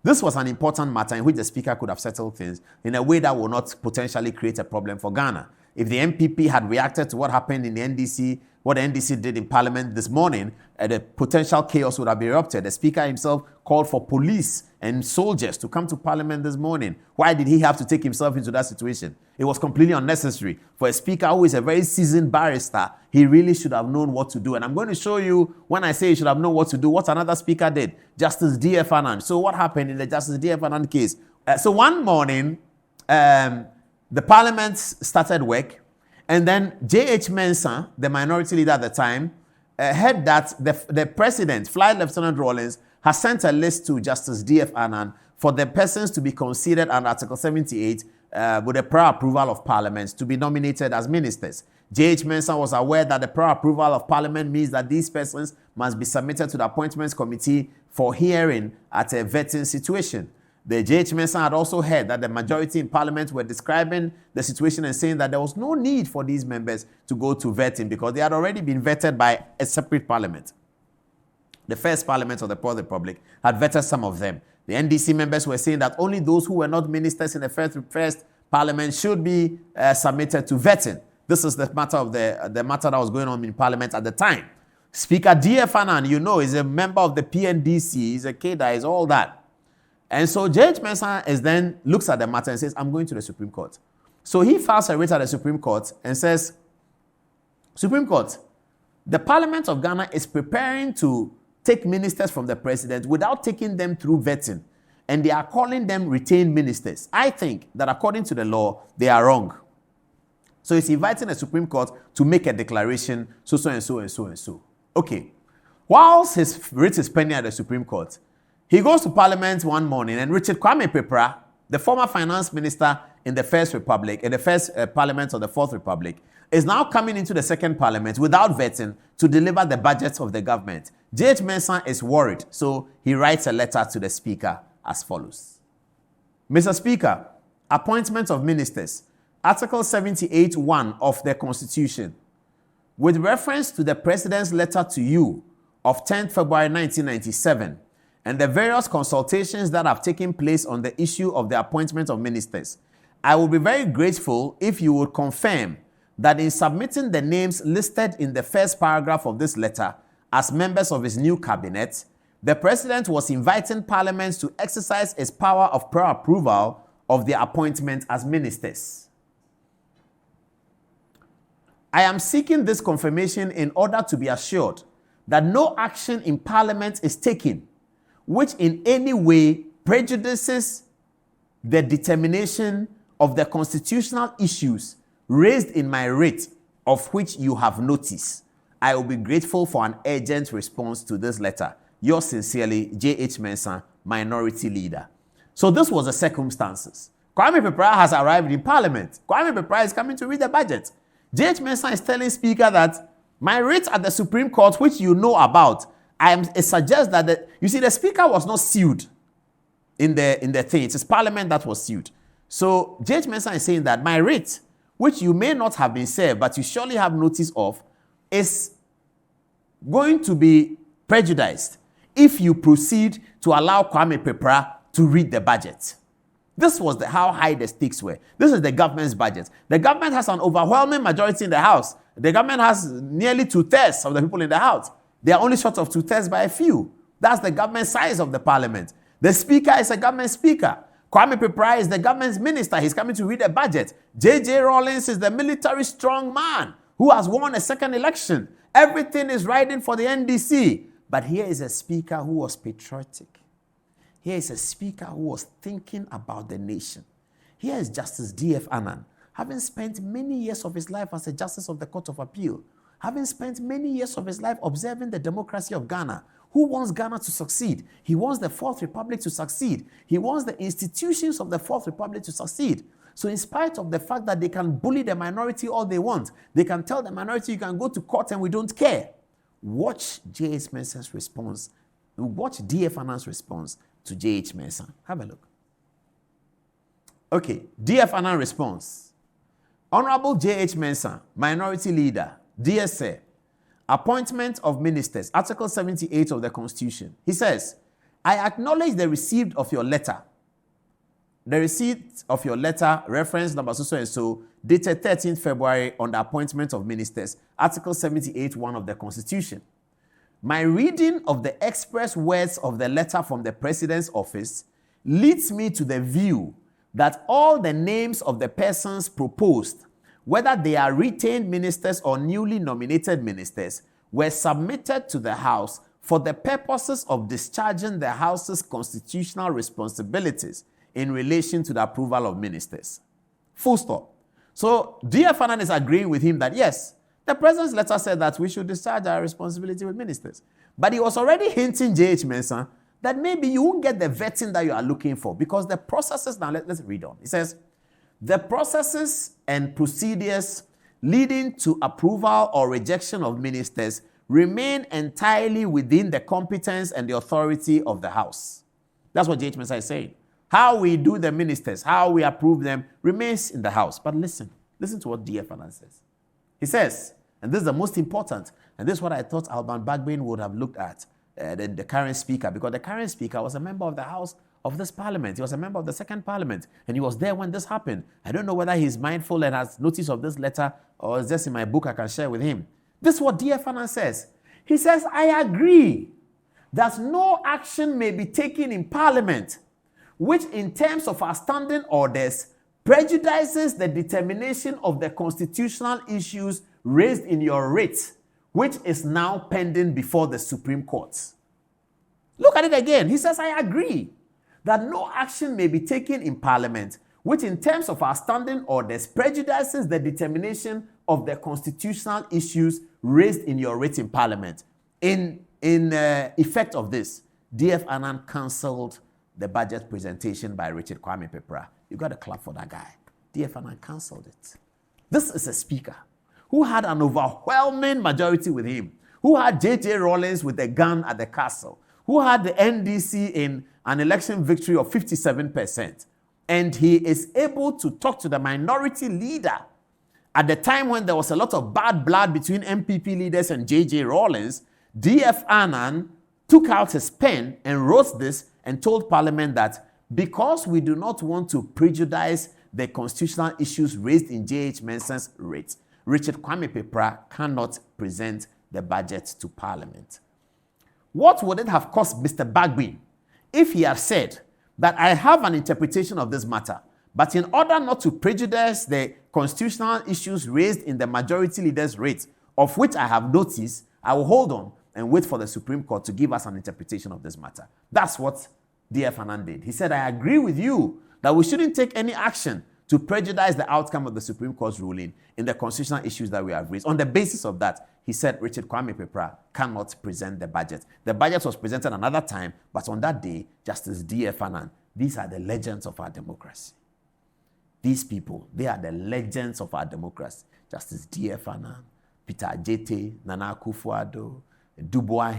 This was an important matter in which the Speaker could have settled things in a way that will not potentially create a problem for Ghana. If the MPP had reacted to what happened in the NDC, what the NDC did in Parliament this morning, the potential chaos would have erupted. The Speaker himself called for police and soldiers to come to Parliament this morning. Why did he have to take himself into that situation? It was completely unnecessary. For a Speaker who is a very seasoned barrister, he really should have known what to do. And I'm going to show you, when I say he should have known what to do, what another Speaker did, Justice DF Annan. So what happened in the Justice DF Annan case? So one morning, the Parliament started work, and then J.H. Mensah, the minority leader at the time, heard that the president, Flight Lieutenant Rawlings, has sent a list to Justice D.F. Annan for the persons to be considered under Article 78 with the prior approval of Parliament to be nominated as ministers. J.H. Mensah was aware that the prior approval of Parliament means that these persons must be submitted to the Appointments Committee for hearing at a vetting situation. The J.H. Mensah had also heard that the majority in Parliament were describing the situation and saying that there was no need for these members to go to vetting because they had already been vetted by a separate Parliament. The first Parliament of the Fourth Republic had vetted some of them. The NDC members were saying that only those who were not ministers in the first Parliament should be submitted to vetting. This is the matter of the matter that was going on in Parliament at the time. Speaker DF Annan, you know, is a member of the PNDC, he's a Keda, he's all that. And so J.H. Mensah then looks at the matter and says, I'm going to the Supreme Court. So he files a writ at the Supreme Court and says, Supreme Court, the Parliament of Ghana is preparing to take ministers from the president without taking them through vetting. And they are calling them retained ministers. I think that according to the law, they are wrong. So he's inviting the Supreme Court to make a declaration, so and so and so and so. Okay. Whilst his writ is pending at the Supreme Court, he goes to Parliament one morning, and Richard Kwame Pepra, the former finance minister in the First Republic, in the first Parliament of the Fourth Republic, is now coming into the second Parliament without vetting to deliver the budgets of the government. J.H. Mensah is worried, so he writes a letter to the Speaker as follows. Mr. Speaker, appointment of ministers, Article 78(1) of the Constitution. With reference to the President's letter to you of 10th February 1997, and the various consultations that have taken place on the issue of the appointment of ministers, I will be very grateful if you would confirm that in submitting the names listed in the first paragraph of this letter as members of his new cabinet, the President was inviting Parliament to exercise its power of prior approval of their appointment as ministers. I am seeking this confirmation in order to be assured that no action in Parliament is taken which in any way prejudices the determination of the constitutional issues raised in my writ, of which you have notice. I will be grateful for an urgent response to this letter. Yours sincerely, J.H. Mensah, Minority Leader. So this was the circumstances. Kwame Pepra has arrived in Parliament. Kwame Pepra is coming to read the budget. J.H. Mensah is telling Speaker that my writ at the Supreme Court, which you know about, it suggests that, you see, the Speaker was not sued in the thing. It is Parliament that was sued. So J.H. Mensah is saying that my writ, which you may not have been served, but you surely have notice of, is going to be prejudiced if you proceed to allow Kwame Pepra to read the budget. This was how high the stakes were. This is the government's budget. The government has an overwhelming majority in the House. The government has nearly 2/3 of the people in the House. They are only short of 2/3 by a few. That's the government size of the Parliament. The Speaker is a government speaker. Kwame Pepra is the government's minister. He's coming to read a budget. J.J. Rawlings is the military strong man who has won a second election. Everything is riding for the NDC. But here is a speaker who was patriotic. Here is a speaker who was thinking about the nation. Here is Justice D.F. Annan, having spent many years of his life as a justice of the Court of Appeal, having spent many years of his life observing the democracy of Ghana. Who wants Ghana to succeed? He wants the Fourth Republic to succeed. He wants the institutions of the Fourth Republic to succeed. So in spite of the fact that they can bully the minority all they want, they can tell the minority you can go to court and we don't care. Watch J.H. Mensah's response. Watch D.F. Annan's response to J.H. Mensah. Have a look. Okay, D.F. Annan response. Honorable J.H. Mensah, Minority Leader, dear sir, appointment of ministers, Article 78 of the Constitution. He says, I acknowledge the receipt of your letter. The receipt of your letter, reference number so and so, dated 13th February on the appointment of ministers, Article 78(1) of the Constitution. My reading of the express words of the letter from the President's office leads me to the view that all the names of the persons proposed, whether they are retained ministers or newly nominated ministers, were submitted to the House for the purposes of discharging the House's constitutional responsibilities in relation to the approval of ministers. Full stop. So DF Annan is agreeing with him that yes, the President's letter said that we should discharge our responsibility with ministers. But he was already hinting, J.H. Mensah, that maybe you won't get the vetting that you are looking for because the processes, now let's read on. It says, the processes and procedures leading to approval or rejection of ministers remain entirely within the competence and the authority of the House. That's what J.H. Mensah is saying. How we do the ministers, how we approve them, remains in the House. But listen to what DF Annan says. He says, and this is the most important, and this is what I thought Alban Badgin would have looked at, the current speaker, because the current speaker was a member of the House of this parliament. He was a member of the second parliament, and he was there when this happened. I don't know whether he's mindful and has notice of this letter, or it's just in my book I can share with him. This is what DF Annan says. He says, I agree that no action may be taken in parliament which in terms of our standing orders prejudices the determination of the constitutional issues raised in your writ, which is now pending before the Supreme Court. Look at it again. He says, I agree that no action may be taken in Parliament, which in terms of our standing orders prejudices the determination of the constitutional issues raised in your writ in Parliament. In effect of this, DF Annan cancelled the budget presentation by Richard Kwame Pepra. You got to clap for that guy. DF Annan cancelled it. This is a speaker who had an overwhelming majority with him, who had J.J. Rawlings with a gun at the castle, who had the NDC in an election victory of 57%. And he is able to talk to the minority leader at the time when there was a lot of bad blood between MPP leaders and J.J. Rawlings. DF Annan took out his pen and wrote this and told Parliament that because we do not want to prejudice the constitutional issues raised in J.H. Mensah's writ, Richard Kwame Pepra cannot present the budget to Parliament. What would it have cost Mr. Badgin if he had said that I have an interpretation of this matter, but in order not to prejudice the constitutional issues raised in the majority leader's writ, of which I have noticed, I will hold on and wait for the Supreme Court to give us an interpretation of this matter. That's what DF Annan did. He said, I agree with you that we shouldn't take any action to prejudice the outcome of the Supreme Court's ruling in the constitutional issues that we have raised. On the basis of that, he said Richard Kwame Pepra cannot present the budget. The budget was presented another time, but on that day, Justice DF Annan, these are the legends of our democracy. These people, they are the legends of our democracy. Justice DF Annan, Peter Ajete, Nana Akufo-Addo, Dubois,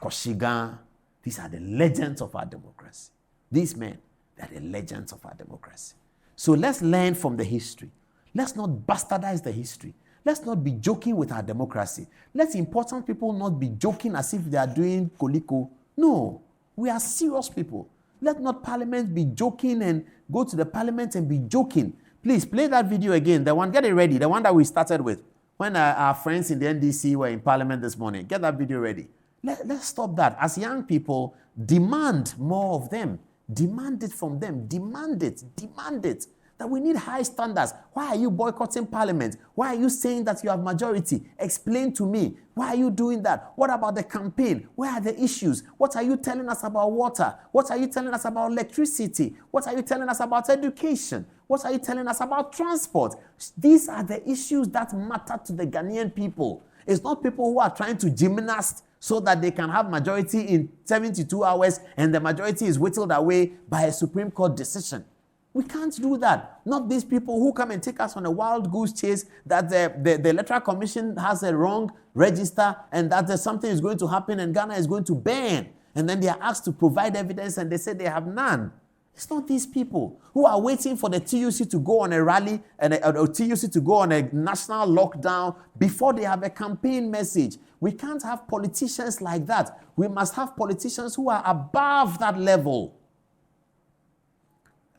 Koshigan. These are the legends of our democracy. These men, they are the legends of our democracy. So let's learn from the history. Let's not bastardize the history. Let's not be joking with our democracy. Let important people not be joking as if they are doing koliko. No, we are serious people. Let not Parliament be joking and go to the Parliament and be joking. Please play that video again. The one, get it ready. The one that we started with when our friends in the NDC were in Parliament this morning. Get that video ready. Let's stop that. As young people, demand more of them. Demand it from them. Demand it. Demand it. That we need high standards. Why are you boycotting Parliament? Why are you saying that you have majority? Explain to me. Why are you doing that? What about the campaign? Where are the issues? What are you telling us about water? What are you telling us about electricity? What are you telling us about education? What are you telling us about transport? These are the issues that matter to the Ghanaian people. It's not people who are trying to gymnast so that they can have majority in 72 hours and the majority is whittled away by a Supreme Court decision. We can't do that. Not these people who come and take us on a wild goose chase that the Electoral Commission has a wrong register and that something is going to happen and Ghana is going to ban. And then they are asked to provide evidence and they say they have none. It's not these people who are waiting for the TUC to go on a rally and a TUC to go on a national lockdown before they have a campaign message. We can't have politicians like that. We must have politicians who are above that level.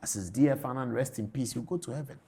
As is DF Annan, rest in peace, you go to heaven.